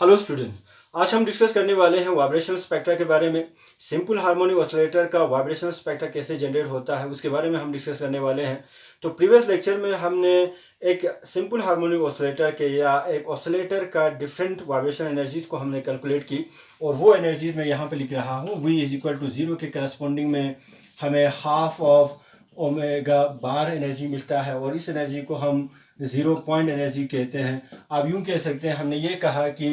Hello student. आज हम discuss करने वाले हैं वाइब्रेशनल स्पेक्ट्रा के बारे में। सिंपल हार्मोनिक ऑसिलेटर का वाइब्रेशनल स्पेक्ट्रा कैसे जनरेट होता है उसके बारे में हम डिस्कस करने वाले हैं। तो प्रीवियस लेक्चर में हमने एक सिंपल हार्मोनिक ऑसिलेटर के या एक ऑसिलेटर का डिफरेंट वाइब्रेशन एनर्जीज को हमने कैलकुलेट की और वो एनर्जीज मैं यहाँ पे लिख रहा हूँ। V इज इक्वल टू 0 के करस्पॉन्डिंग में हमें half of omega bar energy मिलता है और इस एनर्जी को हम 0 पॉइंट एनर्जी कहते हैं। आप यूँ कह सकते हैं, हमने ये कहा कि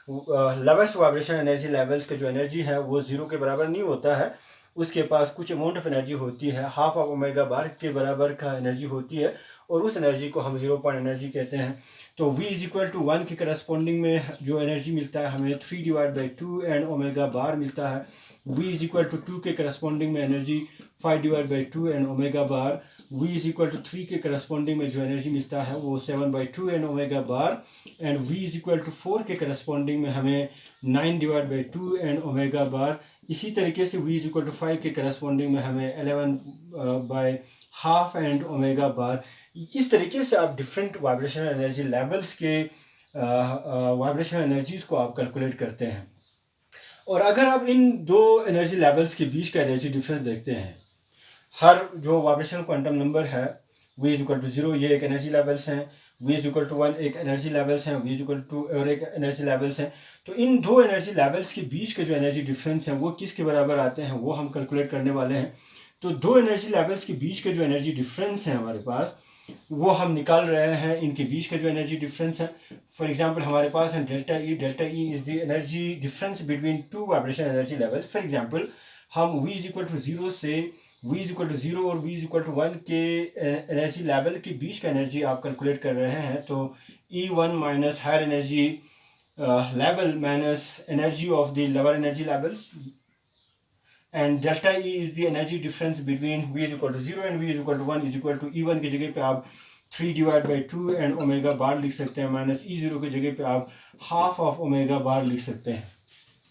लोवेस्ट वाइब्रेशन एनर्जी लेवल्स का जो एनर्जी है वो 0 के बराबर नहीं होता है, उसके पास कुछ अमाउंट ऑफ एनर्जी होती है, हाफ ऑफ ओमेगा बार के बराबर का एनर्जी होती है और उस एनर्जी को हम 0 पॉइंट एनर्जी कहते हैं। तो V इज इक्वल टू 1 के करस्पॉन्डिंग में जो एनर्जी मिलता है हमें 3/2 एंड ओमेगा बार मिलता है। V इज इक्वल टू 2 के करस्पॉन्डिंग में energy 5/2 and omega bar. V is equal to 3 के करस्पॉन्डिंग में जो एनर्जी मिलता है वो 7/2 and omega bar. And V is equal to 4 के करस्पॉन्डिंग में हमें 9/2 एंड ओमेगा बार। इसी तरीके से V इज इक्वल टू 5 के करस्पॉन्डिंग में हमें 11/2 एंड ओमेगा बार। इस तरीके से आप डिफरेंट वाइब्रेशनल एनर्जी लेवल्स के वाइब्रेशनल एनर्जीज को आप कैलकुलेट करते हैं। और अगर आप इन दो एनर्जी लेवल्स के बीच का एनर्जी डिफरेंस देखते हैं, हर जो वाइब्रेशनल क्वांटम नंबर है V इज इक्वल टू 0 ये एक एनर्जी लेवल्स हैं, V इज इक्वल टू 1 एक एनर्जी लेवल्स हैं, V इज इक्वल टू और एक एनर्जी लेवल्स हैं। तो इन दो एनर्जी लेवल्स के बीच के जो एनर्जी डिफरेंस हैं वो किसके बराबर आते हैं वो हम कैलकुलेट करने वाले हैं। तो दो एनर्जी लेवल्स के बीच के जो एनर्जी डिफरेंस है हमारे पास वो हम निकाल रहे हैं, इनके बीच का जो एनर्जी डिफरेंस है। फॉर एग्जांपल हमारे पास है delta E is the energy difference between two vibration energy level. For example हम V इज इक्वल टू 0 से V इज इक्वल टू 0 और V इज इक्वल टू 1 के एनर्जी लेवल के बीच का एनर्जी आप कैलकुलेट कर रहे हैं। तो E1 minus higher energy level minus energy of the lower energy levels and delta E is the energy difference between V is equal to 0 and V is equal to 1 is equal to E1 की जगह पे आप 3/2 and omega बार लिख सकते हैं, minus E0 की जगह पे आप हाफ ऑफ ओमेगा बार लिख सकते हैं।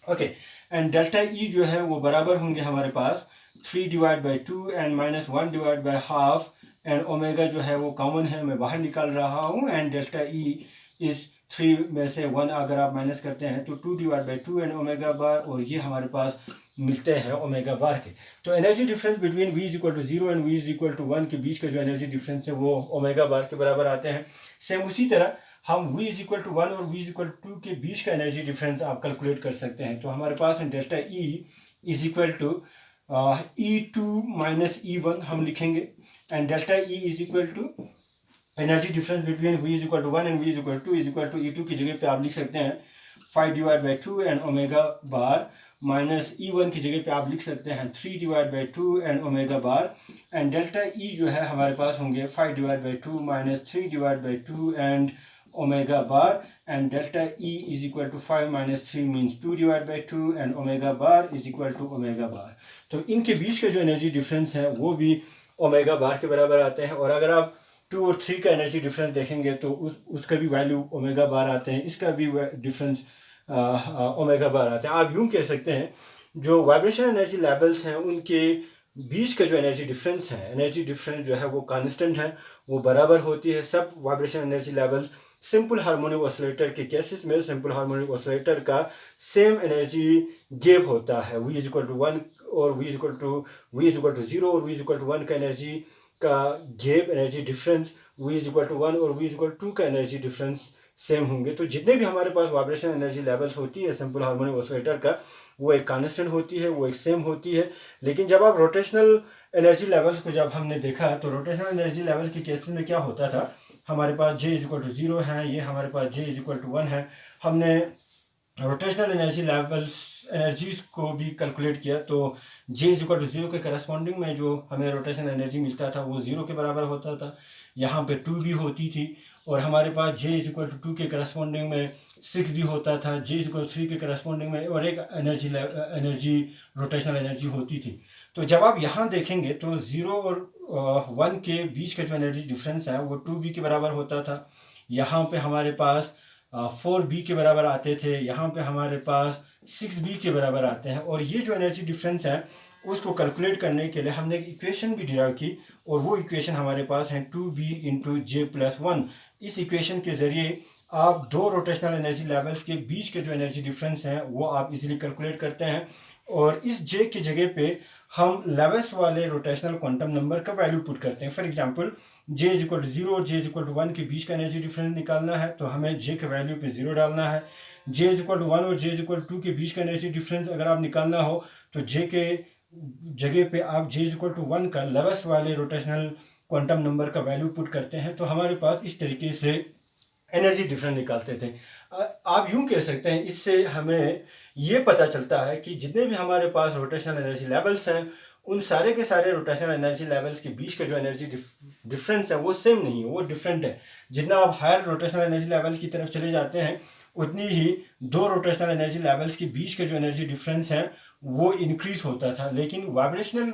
ओके, एंड डेल्टा E जो है वो बराबर होंगे हमारे पास 3/2 एंड माइनस 1/2 एंड ओमेगा जो है वो कॉमन है, मैं बाहर निकाल रहा हूँ। एंड डेल्टा E इज 3 में से 1 अगर आप माइनस करते हैं तो 2/2 एंड ओमेगा बार, और ये हमारे पास मिलते हैं ओमेगा बार के। तो energy difference between V is equal to 0 and V is equal to 1 के बीच का जो एनर्जी डिफरेंस है वो ओमेगा बार के बराबर आते हैं। सेम उसी तरह हम V इज इक्वल टू 1 और V इज इक्वल टू 2 के बीच का एनर्जी डिफरेंस आप कैलकुलेट कर सकते हैं। तो हमारे पास delta E is equal to E2 minus E1 हम लिखेंगे, and delta E is equal to energy difference between V is equal to 1 and V is equal to E2 की जगह पे आप लिख सकते हैं 5/2 and omega bar, minus E1 की जगह पे आप लिख सकते हैं 3/2 and omega bar. And delta E जो है हमारे पास होंगे 5/2 माइनस 3/2 and omega bar. And delta E is equal to 5 minus 3 means 2/2 and omega bar is equal to omega bar. तो इनके बीच का जो एनर्जी डिफरेंस है वो भी ओमेगा बार के बराबर आते हैं। और अगर आप 2 और 3 का एनर्जी डिफरेंस देखेंगे तो उसका भी वैल्यू ओमेगा बार आते हैं, इसका भी डिफरेंस ओमेगा बार आते हैं। आप यूं कह सकते हैं जो वाइब्रेशन एनर्जी लेवल्स हैं उनके बीच का जो एनर्जी डिफरेंस है, एनर्जी डिफरेंस जो है वो कांस्टेंट है, वो बराबर होती है सब vibration energy levels. Simple harmonic oscillator के केसेस में सिंपल हार्मोनिक ऑसिलेटर का सेम एनर्जी गैप होता है। V इज इक्वल टू 1 और V इज इक्वल टू 0 और V इज इक्वल टू 1 का एनर्जी का gap energy difference V is equal to 1 और V इज इक्वल टू 2 का एनर्जी डिफरेंस सेम होंगे। तो जितने भी हमारे पास वाइब्रेशन एनर्जी लेवल्स होती है सिंपल हार्मोनिक ऑसिलेटर का, वो एक कांस्टेंट होती है, वो एक सेम होती है। लेकिन जब आप रोटेशनल एनर्जी लेवल्स को जब हमने देखा तो रोटेशनल एनर्जी लेवल के केसेस में क्या होता था, हमारे पास J इज इक्वल टू 0 है, ये हमारे पास J इज इक्वल टू 1 है। हमने रोटेशनल एनर्जी लेवल्स एनर्जीज को भी कैलकुलेट किया तो J इज इक्वल टू 0 के करस्पॉन्डिंग में जो हमें रोटेशन एनर्जी मिलता था वो 0 के बराबर होता था, यहाँ पे 2 भी होती थी। और हमारे पास J इज इक्वल टू 2 के करस्पॉन्डिंग में 6 भी होता था, J इज इक्वल टू 3 के करस्पॉन्डिंग में और एक एनर्जी रोटेशनल एनर्जी होती थी। तो जब आप यहाँ देखेंगे तो 0 और 1 के बीच का जो एनर्जी डिफरेंस है वो 2B के बराबर होता था, यहाँ पे हमारे पास 4B के बराबर आते थे, यहाँ पे हमारे पास 6B के बराबर आते हैं। और ये जो एनर्जी डिफरेंस है उसको कैलकुलेट करने के लिए हमने एक इक्वेशन भी डिराइव की और वो इक्वेशन हमारे पास है 2B इंटू J प्लस 1। इस इक्वेशन के ज़रिए आप दो रोटेशनल एनर्जी लेवल्स के बीच के जो एनर्जी डिफरेंस हैं वो आप इजीली कैलकुलेट करते हैं, और इस जे की जगह पे हम लेवेस्ट वाले रोटेशनल क्वांटम नंबर का वैल्यू पुट करते हैं। For example J is equal to 0 और जे इज इक्वल टू 1 के बीच का एनर्जी डिफरेंस निकालना है, तो हमें जे के वैल्यू पे 0 डालना है। जे इज इक्वल टू 1 और जे इज इक्वल टू 2 के बीच का एनर्जी डिफरेंस अगर आप निकालना हो तो जे के जगह पे आप जे इज इक्वल टू 1 का लेवेस्ट वाले रोटेशनल क्वांटम नंबर का वैल्यू पुट करते हैं। तो हमारे पास इस तरीके से एनर्जी डिफरेंस निकालते थे। आप यूं कह सकते हैं, इससे हमें ये पता चलता है कि जितने भी हमारे पास रोटेशनल एनर्जी लेवल्स हैं उन सारे के सारे रोटेशनल एनर्जी लेवल्स के बीच का जो एनर्जी डिफरेंस है वो सेम नहीं है, वो डिफरेंट है। जितना आप हायर रोटेशनल एनर्जी लेवल्स की तरफ चले जाते हैं उतनी ही दो रोटेशनल एनर्जी लेवल्स के बीच के जो एनर्जी डिफरेंस है वो इंक्रीज होता था, लेकिन वाइब्रेशनल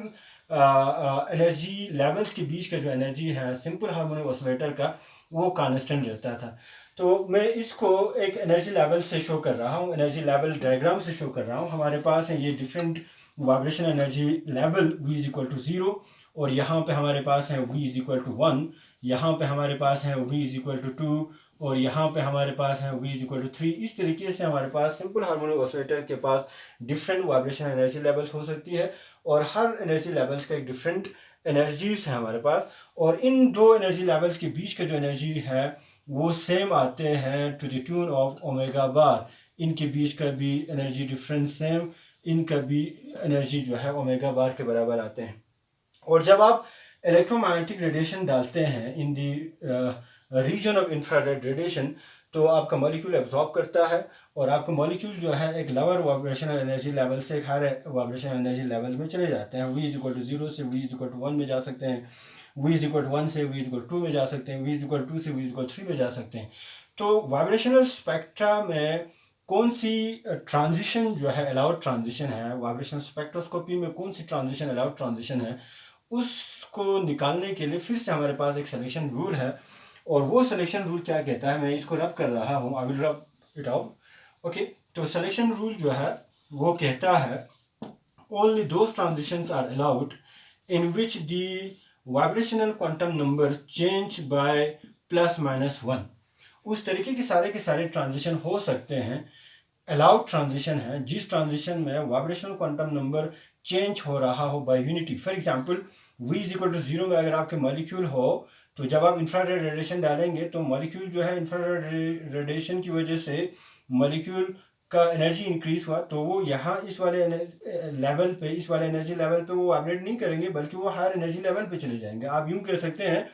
एनर्जी लेवल्स के बीच का जो एनर्जी है सिंपल हार्मोनिक ऑसिलेटर का वो कांस्टेंट रहता था। तो मैं इसको एक एनर्जी लेवल से शो कर रहा हूँ, एनर्जी लेवल डायग्राम से शो कर रहा हूँ। हमारे पास है ये different vibration energy level v is equal to 0, और यहाँ पे हमारे पास है v इज इक्वल टू 1, यहाँ पे हमारे पास है v इज इक्वल टू 2, और यहाँ पे हमारे पास है v इज इक्वल टू 3। इस तरीके से हमारे पास सिंपल हार्मोनिक ऑसिलेटर के पास डिफरेंट वाइब्रेशन एनर्जी लेवल्स हो सकती है, और हर एनर्जी लेवल्स का एक डिफरेंट एनर्जीज है हमारे पास, और इन दो एनर्जी लेवल्स के बीच का जो एनर्जी है वो सेम आते हैं to the tune of omega bar. इनके बीच का भी एनर्जी डिफरेंस सेम, इनका भी एनर्जी जो है ओमेगा बार के बराबर आते हैं। और जब आप इलेक्ट्रोमैग्नेटिक रेडिएशन डालते हैं इन दी रीजन ऑफ इंफ्रारेड रेडिएशन, तो आपका मॉलिक्यूल एब्जॉर्ब करता है, और आपका मॉलिक्यूल जो है एक लोअर वाइब्रेशनल एनर्जी लेवल से एक हायर वाइब्रेशनल एनर्जी लेवल में चले जाते हैं। v इज इक्वल टू 0 से v इज इक्वल टू 1 में जा सकते हैं, v इज इक्वल टू 1 से v इज इक्वल टू 2 में जा सकते हैं, v इज इक्वल टू 2 से v इज इक्वल 3 में जा सकते हैं। तो वाइब्रेशनल स्पेक्ट्रा में कौन सी ट्रांजिशन जो है अलाउड ट्रांजिशन है, वाइब्रेशनल स्पेक्ट्रोस्कोपी में कौन सी ट्रांजिशन अलाउड ट्रांजिशन है, उसको निकालने के लिए फिर से हमारे पास एक सिलेक्शन रूल है। और वो सिलेक्शन रूल क्या कहता है, मैं इसको रब कर रहा हूँ, I will rub it out. Okay, तो सिलेक्शन रूल जो है वो कहता है only those transitions are allowed in which the vibrational quantum number change by plus minus 1। उस तरीके के सारे ट्रांजिशन हो सकते हैं, अलाउड ट्रांजिशन है जिस ट्रांजिशन में वाइब्रेशनल क्वांटम नंबर चेंज हो रहा हो by unity. For example v is equal to 0 में अगर आपके मॉलिक्यूल हो, तो जब आप इंफ्रारेड रेडिएशन डालेंगे तो मॉलिक्यूल जो है इंफ्रारेड रेडिएशन की वजह से मॉलिक्यूल का एनर्जी इंक्रीज हुआ, तो वो यहाँ इस वाले लेवल पे, इस वाले एनर्जी लेवल पे वो वाइब्रेट नहीं करेंगे, बल्कि वो हायर एनर्जी लेवल पे चले जाएंगे। आप यूं कह सकते हैं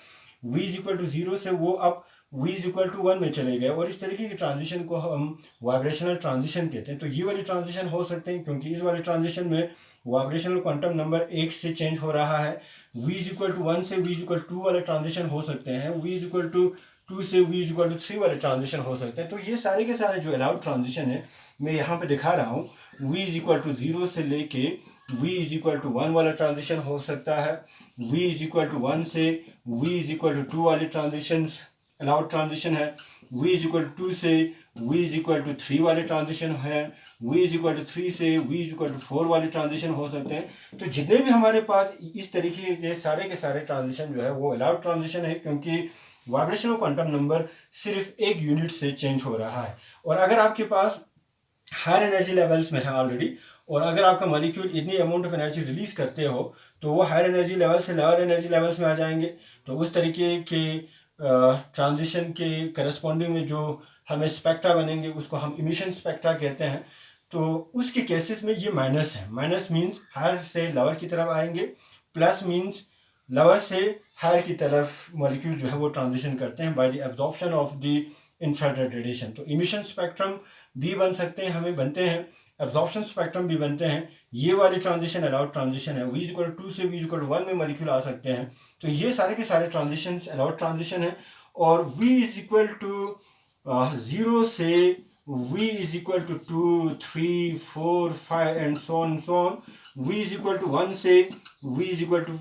v इज इक्वल टू 0 से वो अब v इज इक्वल टू 1 में चले गए, और इस तरीके की ट्रांजिशन को हम वाइब्रेशनल ट्रांजिशन कहते हैं। तो ये वाली ट्रांजिशन हो सकते हैं क्योंकि इस वाले ट्रांजिशन में वाइब्रेशनल क्वांटम नंबर 1 से चेंज हो रहा है। v इज इक्वल टू 1 से v इज इक्वल टू 2 वाले ट्रांजिशन हो सकते हैं, v इज इक्वल टू 2 से v इज इक्वल टू 3 वाले ट्रांजिशन हो सकते हैं। तो ये सारे के सारे जो अलाउड ट्रांजिशन है मैं यहाँ पे दिखा रहा हूँ। v इज इक्वल टू 0 से लेके v इज इक्वल टू 1 वाला ट्रांजिशन हो सकता है, v इज इक्वल टू 1 से v इज इक्वल टू 2 वाले ट्रांजिशन अलाउड ट्रांजिशन है, v इज इक्वल टू 2 से v इज इक्वल टू 3 वाले ट्रांजिशन है, v इज इक्वल टू 3 से v इज इक्वल टू 4 वाले ट्रांजिशन हो सकते हैं। तो जितने भी हमारे पास इस तरीके के सारे ट्रांजिशन जो है वो अलाउड ट्रांजिशन है, क्योंकि वाइब्रेशनल क्वांटम नंबर सिर्फ एक यूनिट से चेंज हो रहा है। और अगर आपके पास हायर एनर्जी लेवल्स में है ऑलरेडी, और अगर आपका मॉलिक्यूल इतनी अमाउंट ऑफ एनर्जी रिलीज करते हो तो वो हायर एनर्जी लेवल से लोअर एनर्जी लेवल्स में आ जाएंगे। तो उस तरीके के ट्रांजिशन के करस्पॉन्डिंग में जो हमें स्पेक्ट्रा बनेंगे उसको हम इमिशन स्पेक्ट्रा कहते हैं। तो उसके केसेस में ये माइनस है। माइनस मीन्स हायर से लोअर की तरफ आएंगे, प्लस मीन्स लोअर से हायर की तरफ मॉलिक्यूल जो है वो ट्रांजिशन करते हैं by the absorption of the infrared radiation. तो इमिशन स्पेक्ट्रम भी बन सकते हैं, हमें बनते हैं, एब्जॉर्प्शन स्पेक्ट्रम भी बनते हैं। ये वाली ट्रांजिशन अलाउड ट्रांजिशन है, v इज इक्वल टू 2 से v इज इक्वल टू 1 में मॉलिक्यूल आ सकते हैं। तो ये सारे के सारे ट्रांजिशन अलाउड ट्रांजिशन है। और v इज इक्वल टू 0 से v is equal to 2, 3, 4, 5 and so on so on. v is equal to 1 से v is equal to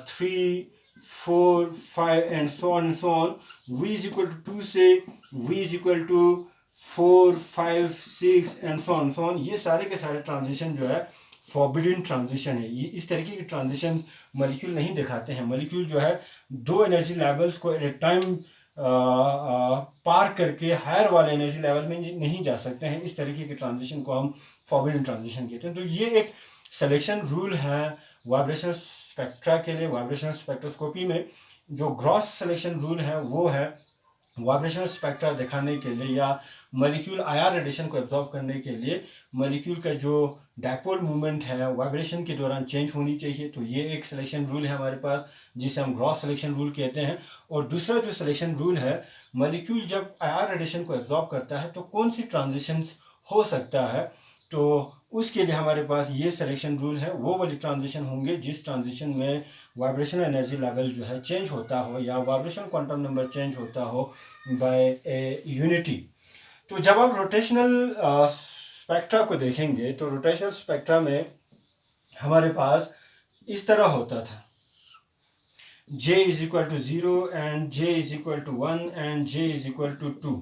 3, 4, 5 and so on so on. v is equal to 2 से v is equal to 4, 5, 6 and so on so on. ये सारे के सारे transition जो है forbidden transition है। ये इस तरीके के ट्रांजिशन मॉलिक्यूल नहीं दिखाते हैं। मॉलिक्यूल जो है दो एनर्जी लेवल्स को एट ए टाइम पार करके हायर वाले एनर्जी लेवल में नहीं जा सकते हैं। इस तरीके के ट्रांजिशन को हम फॉरबिडन ट्रांजिशन कहते हैं। तो ये एक सिलेक्शन रूल है वाइब्रेशनल स्पेक्ट्रा के लिए। वाइब्रेशनल स्पेक्ट्रोस्कोपी में जो ग्रॉस सिलेक्शन रूल है वो है वाइब्रेशनल स्पेक्ट्रा दिखाने के लिए या मॉलिक्यूल आईआर रेडिएशन को एब्जॉर्ब करने के लिए मॉलिक्यूल का जो डायपोल मूवमेंट है वाइब्रेशन के दौरान चेंज होनी चाहिए। तो ये एक सिलेक्शन रूल है हमारे पास जिसे हम ग्रॉस सिलेक्शन रूल कहते हैं। और दूसरा जो सिलेक्शन रूल है, मॉलिक्यूल जब आईआर रेडिएशन को एब्जॉर्ब करता है तो कौन सी ट्रांजिशंस हो सकता है, तो उसके लिए हमारे पास ये सिलेक्शन रूल है। वो वाली ट्रांजिशन होंगे जिस ट्रांजिशन में वाइब्रेशनल एनर्जी लेवल जो है चेंज होता हो या वाइब्रेशनल क्वांटम नंबर चेंज होता हो बाय ए यूनिटी। तो जब आप रोटेशनल स्पेक्ट्रा को देखेंगे तो रोटेशनल स्पेक्ट्रा में हमारे पास इस तरह होता था, J is equal to 0 and J is equal to 1 and J is equal to 2।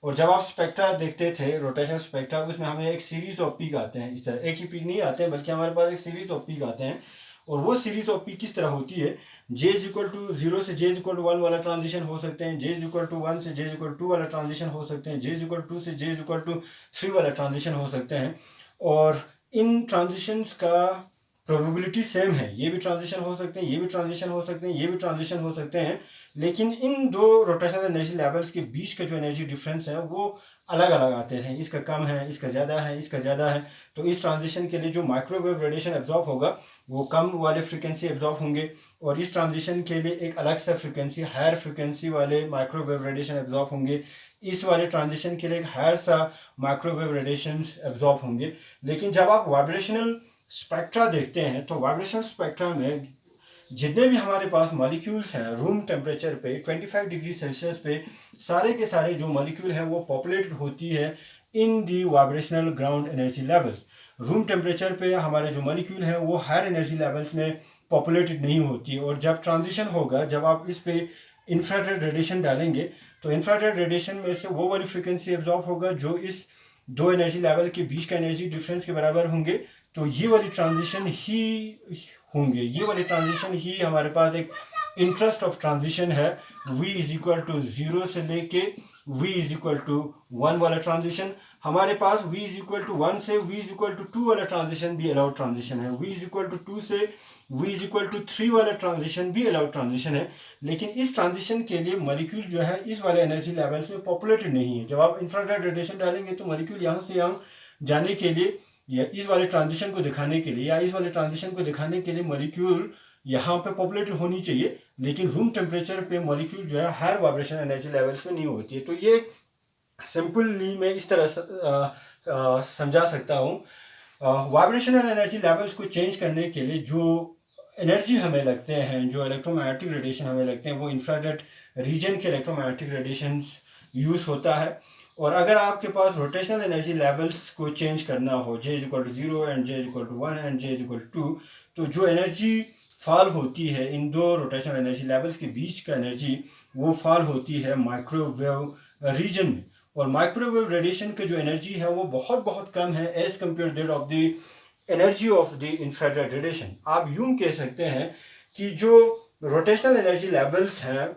और जब आप स्पेक्ट्रा देखते थे रोटेशनल स्पेक्ट्रा, उसमें हमें एक सीरीज ऑफ पीक आते हैं। इस तरह एक ही पीक नहीं आते हैं बल्कि हमारे पास एक सीरीज ऑफ पीक आते हैं। और वो सीरीज ऑफ पीक किस तरह होती है, J इज इक्वल टू 0 से J इज इक्वल टू 1 वाला ट्रांजिशन हो सकते हैं, J इज इक्वल टू 1 से J इज इक्वल टू 2 वाला ट्रांजिशन हो सकते हैं, J इज इक्वल टू 2 से J इज इक्वल टू 3 वाला ट्रांजिशन हो सकते हैं। और इन ट्रांजिशंस का प्रोबेबिलिटी सेम है, ये भी ट्रांजिशन हो सकते हैं, ये भी ट्रांजिशन हो सकते हैं, ये भी ट्रांजिशन हो सकते हैं। लेकिन इन दो रोटेशनल एनर्जी लेवल्स के बीच का जो एनर्जी डिफरेंस है वो अलग अलग आते हैं। इसका कम है, इसका ज़्यादा है, इसका ज़्यादा है। तो इस ट्रांजिशन के लिए जो माइक्रोवेव रेडिएशन एब्जॉर्ब होगा वो कम वाले फ्रिक्वेंसी एब्जॉर्ब होंगे, और इस ट्रांजिशन के लिए एक अलग सा फ्रिक्वेंसी हायर फ्रिक्वेंसी वाले माइक्रोवेव रेडिएशन एब्जॉर्ब होंगे। इस वाले ट्रांजिशन के लिए एक हायर सा माइक्रोवेव रेडिएशन एब्जॉर्ब होंगे। लेकिन जब आप वाइब्रेशनल स्पेक्ट्रा देखते हैं तो वाइब्रेशनल स्पेक्ट्रा में जितने भी हमारे पास मॉलिक्यूल्स हैं रूम टेम्परेचर पे 25 डिग्री सेल्सियस पे, सारे के सारे जो मॉलिक्यूल हैं वो पॉपुलेटेड होती है in the vibrational ground energy levels. Room temperature पे हमारे जो मॉलिक्यूल हैं वो हायर एनर्जी लेवल्स में पॉपुलेटेड नहीं होती। और जब ट्रांजिशन होगा, जब आप इस पे इंफ्रारेड रेडिएशन डालेंगे तो इंफ्रारेड रेडिएशन में से वो वाली फ्रिक्वेंसी एब्जॉर्ब होगा जो इस दो एनर्जी लेवल के बीच का एनर्जी डिफरेंस के बराबर होंगे। तो ये वाली ट्रांजिशन ही होंगे, ये वाली ट्रांजिशन ही हमारे पास एक इंटरेस्ट ऑफ ट्रांजिशन है। v इज इक्वल टू 0 से लेके v इज इक्वल टू 1 वाला ट्रांजिशन। हमारे पास v इज इक्वल टू 1 से v इज इक्वल टू 2 वाला ट्रांजिशन भी अलाउड ट्रांजिशन है, v इज इक्वल टू 2 से v इज इक्वल टू 3 वाला ट्रांजिशन भी अलाउड ट्रांजिशन है। लेकिन इस ट्रांजिशन के लिए मॉलिक्यूल जो है इस वाले एनर्जी लेवल्स में पॉपुलेटेड नहीं है। जब आप इंफ्रारेड रेडिएशन डालेंगे तो मॉलिक्यूल यहाँ से यहाँ जाने के लिए या इस वाले ट्रांजिशन को दिखाने के लिए या इस वाले ट्रांजिशन को दिखाने के लिए मॉलिक्यूल यहाँ पे पॉपुलेटेड होनी चाहिए। लेकिन रूम टेम्परेचर पे मॉलिक्यूल जो है हायर वाइब्रेशन एनर्जी लेवल्स में नहीं होती है। तो ये सिंपली मैं इस तरह समझा सकता हूँ। वाइब्रेशनल एनर्जी लेवल्स को चेंज करने के लिए जो एनर्जी हमें लगते हैं, जो इलेक्ट्रोमैग्नेटिक रेडिएशन हमें लगते हैं, वो इंफ्रारेड रीजन के इलेक्ट्रोमैग्नेटिक रेडिएशन यूज़ होता है। और अगर आपके पास रोटेशनल एनर्जी लेवल्स को चेंज करना हो, J is equal to 0 and J is equal to 1 and J is equal to 2, तो जो एनर्जी फॉल होती है इन दो रोटेशनल एनर्जी लेवल्स के बीच का एनर्जी वो फॉल होती है माइक्रोवेव रीजन में। और माइक्रोवेव रेडिएशन की जो एनर्जी है वो बहुत बहुत कम है as compare that of the energy of the infrared radiation. आप यूं कह सकते हैं कि जो रोटेशनल एनर्जी लेवल्स हैं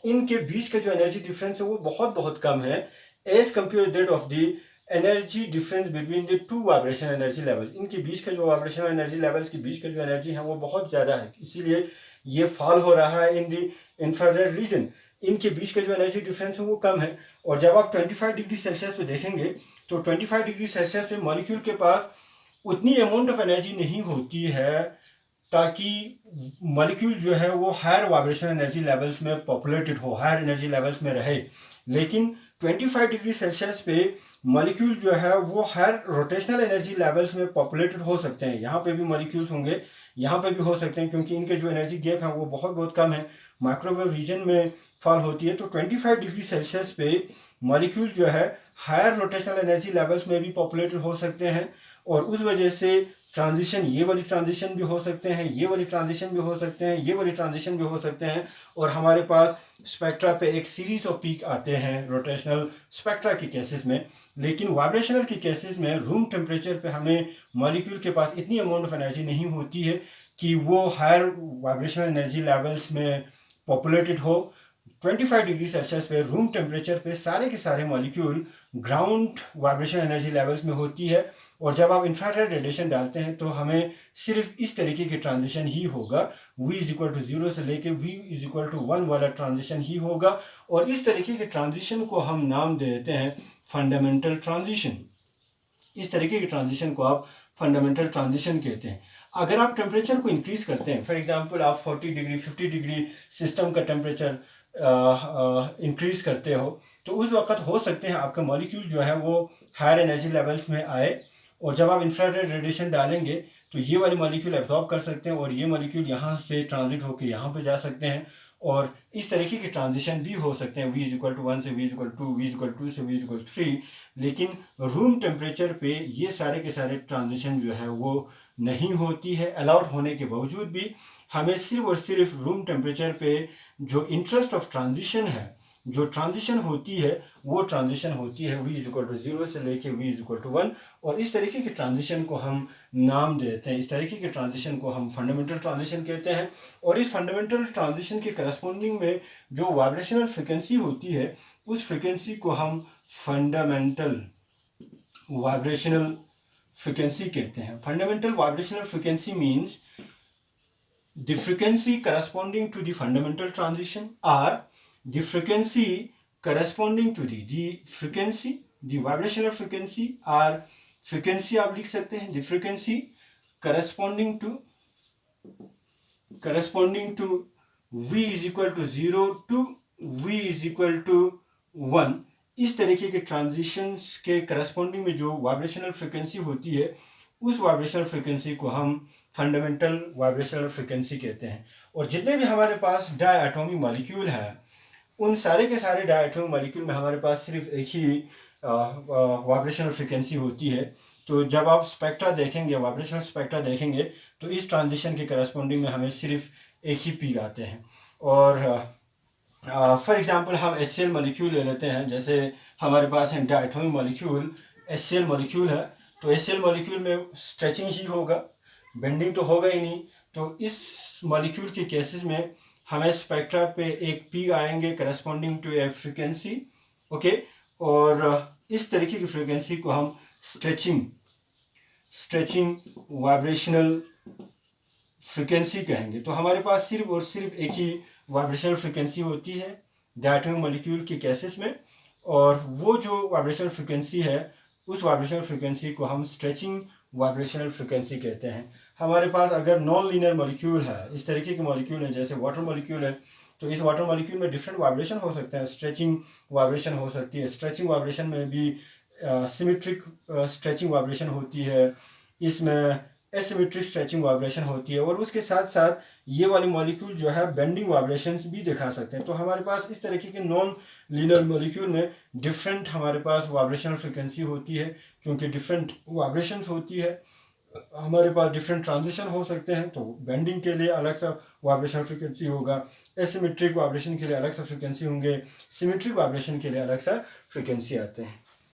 इनके बीच का जो एनर्जी डिफरेंस है वो बहुत बहुत कम है as compare that of the energy difference between the two vibration energy level. इनके बीच का जो वाइब्रेशन एनर्जी लेवल्स के बीच का जो एनर्जी है वो बहुत ज़्यादा है, इसीलिए ये फॉल हो रहा है इन द इंफ्रारेड रीजन। इनके बीच का जो एनर्जी डिफरेंस है वो कम है। और जब आप 25 डिग्री सेल्सियस पे देखेंगे तो 25 डिग्री सेल्सियस पे मॉलिक्यूल के पास उतनी अमाउंट ऑफ एनर्जी नहीं होती है ताकि मॉलिक्यूल जो है वो हायर वाइब्रेशन एनर्जी लेवल्स में पॉपुलेटेड हो, हायर एनर्जी लेवल्स में रहे। लेकिन 25 डिग्री सेल्सियस पे मॉलिक्यूल जो है वो हायर रोटेशनल एनर्जी लेवल्स में पॉपुलेटेड हो सकते हैं। यहाँ पे भी मॉलिक्यूल्स होंगे, यहाँ पे भी हो सकते हैं, क्योंकि इनके जो एनर्जी गैप है वो बहुत बहुत कम है, माइक्रोवेव रीजन में फॉल होती है। तो 25 डिग्री सेल्सियस पे मॉलिक्यूल जो है हायर रोटेशनल एनर्जी लेवल्स में भी पॉपुलेटेड हो सकते हैं। और उस वजह से ट्रांजिशन, ये वाली ट्रांजिशन भी हो सकते हैं, ये वाली ट्रांजिशन भी हो सकते हैं, ये वाली ट्रांजिशन भी हो सकते हैं। और हमारे पास स्पेक्ट्रा पे एक सीरीज ऑफ पीक आते हैं रोटेशनल स्पेक्ट्रा के केसेस में। लेकिन वाइब्रेशनल के केसेस में रूम टेम्परेचर पे हमें मॉलिक्यूल के पास इतनी अमाउंट ऑफ एनर्जी नहीं होती है कि वो हायर वाइब्रेशनल एनर्जी लेवल्स में पॉपुलेटेड हो। 25 डिग्री सेल्सियस पे रूम टेम्परेचर पे सारे के सारे molecule ground vibration energy levels में होती है, और जब आप इंफ्रारेड रेडिएशन डालते हैं तो हमें सिर्फ इस तरीके की ट्रांजिशन ही होगा, V=0 से लेके V=1 वाला ट्रांजिशन ही होगा, और इस तरीके के ट्रांजिशन को हम नाम दे देते हैं फंडामेंटल ट्रांजिशन। इस तरीके की ट्रांजिशन को आप फंडामेंटल ट्रांजिशन कहते हैं। अगर आप टेम्परेचर को इंक्रीज करते हैं, फॉर एग्जांपल आप 40 डिग्री 50 डिग्री सिस्टम का टेम्परेचर इंक्रीज करते हो, तो उस वक्त हो सकते हैं आपका मॉलिक्यूल जो है वो हायर एनर्जी लेवल्स में आए, और जब आप इंफ्रारेड रेडिएशन डालेंगे तो ये वाले मॉलिक्यूल एब्जॉर्ब कर सकते हैं और ये मॉलिक्यूल यहाँ से ट्रांजिट होकर यहाँ पे जा सकते हैं, और इस तरीके के ट्रांजिशन भी हो सकते हैं V=1 से V=2, V=2 से V=3। लेकिन रूम टेम्परेचर पे ये सारे के सारे ट्रांजिशन जो है वो नहीं होती है। अलाउड होने के बावजूद भी हमें सिर्फ और सिर्फ रूम टेम्परेचर पे जो इंटरेस्ट ऑफ ट्रांजिशन है, जो ट्रांजिशन होती है, वो ट्रांजिशन होती है V=0 से लेके V=1, और इस तरीके के ट्रांजिशन को हम नाम देते हैं, इस तरीके के ट्रांजिशन को हम फंडामेंटल ट्रांजिशन कहते हैं। और इस फंडामेंटल ट्रांजिशन के करस्पॉन्डिंग में जो वाइब्रेशनल फ्रिक्वेंसी होती है, उस फ्रिक्वेंसी को हम फंडामेंटल वाइब्रेशनल फ्रिक्वेंसी कहते हैं। Fundamental vibrational frequency means the frequency corresponding to the fundamental transition, or the frequency corresponding to the frequency, the vibrational frequency, or frequency आप लिख सकते हैं the frequency corresponding to V=0 to V=1। इस तरीके के transitions के corresponding में जो वाइब्रेशनल फ्रिक्वेंसी होती है, उस वाइब्रेशनल फ्रिक्वेंसी को हम फंडामेंटल वाइब्रेशनल फ्रिक्वेंसी कहते हैं। और जितने भी हमारे पास डायटोमिक मॉलिक्यूल हैं, उन सारे के सारे डायटोमिक मॉलिक्यूल में हमारे पास सिर्फ एक ही वाइब्रेशनल फ्रिक्वेंसी होती है। तो जब आप स्पेक्ट्रा देखेंगे, वाइब्रेशनल स्पेक्ट्रा देखेंगे, तो इस ट्रांजिशन के करस्पॉन्डिंग में हमें सिर्फ एक ही पीक आते हैं। और फॉर एग्जांपल हम HCl मॉलिक्यूल ले लेते हैं, जैसे हमारे पास है डायटोमिक मॉलिक्यूल HCl मॉलिक्यूल है, तो HCl मॉलिक्यूल में स्ट्रेचिंग ही होगा, बेंडिंग तो होगा ही नहीं। तो इस मॉलिक्यूल के केसेस में हमें स्पेक्ट्रा पे एक पीक आएंगे corresponding to a frequency, okay, और इस तरीके की फ्रिक्वेंसी को हम स्ट्रेचिंग वाइब्रेशनल फ्रिक्वेंसी कहेंगे। तो हमारे पास सिर्फ और सिर्फ एक ही वाइब्रेशनल फ्रिक्वेंसी होती है डायटोमिक मॉलिक्यूल के केसेस में, और वो जो वाइब्रेशनल फ्रिक्वेंसी है, उस वाइब्रेशनल फ्रिक्वेंसी को हम स्ट्रेचिंग वाइब्रेशनल फ्रिक्वेंसी कहते हैं। हमारे पास अगर नॉन लीनियर मॉलिक्यूल है, इस तरीके के मॉलिक्यूल हैं, जैसे वाटर मॉलिक्यूल है, तो इस वाटर मॉलिक्यूल में डिफरेंट वाइब्रेशन हो सकते हैं। स्ट्रेचिंग वाइब्रेशन हो सकती है, स्ट्रेचिंग वाइब्रेशन में भी सिमेट्रिक स्ट्रेचिंग वाइब्रेशन होती है, इसमें एसिमेट्रिक स्ट्रेचिंग वाइब्रेशन होती है, और उसके साथ साथ ये वाली मॉलिक्यूल जो है बेंडिंग वाइब्रेशंस भी दिखा सकते हैं। तो हमारे पास इस तरीके के नॉन लीनियर मॉलिक्यूल में डिफरेंट हमारे पास वाइब्रेशनल फ्रिक्वेंसी होती है, क्योंकि डिफरेंट वाइब्रेशंस होती है, हमारे पास डिफरेंट ट्रांजिशन हो सकते हैं। तो बेंडिंग के लिए अलग सा वाइब्रेशनल फ्रिक्वेंसी होगा, एसिमेट्रिक वाइब्रेशन के लिए अलग सा फ्रिक्वेंसी होंगे, सिमेट्रिक वाइब्रेशन के लिए अलग सा फ्रिक्वेंसी आते हैं।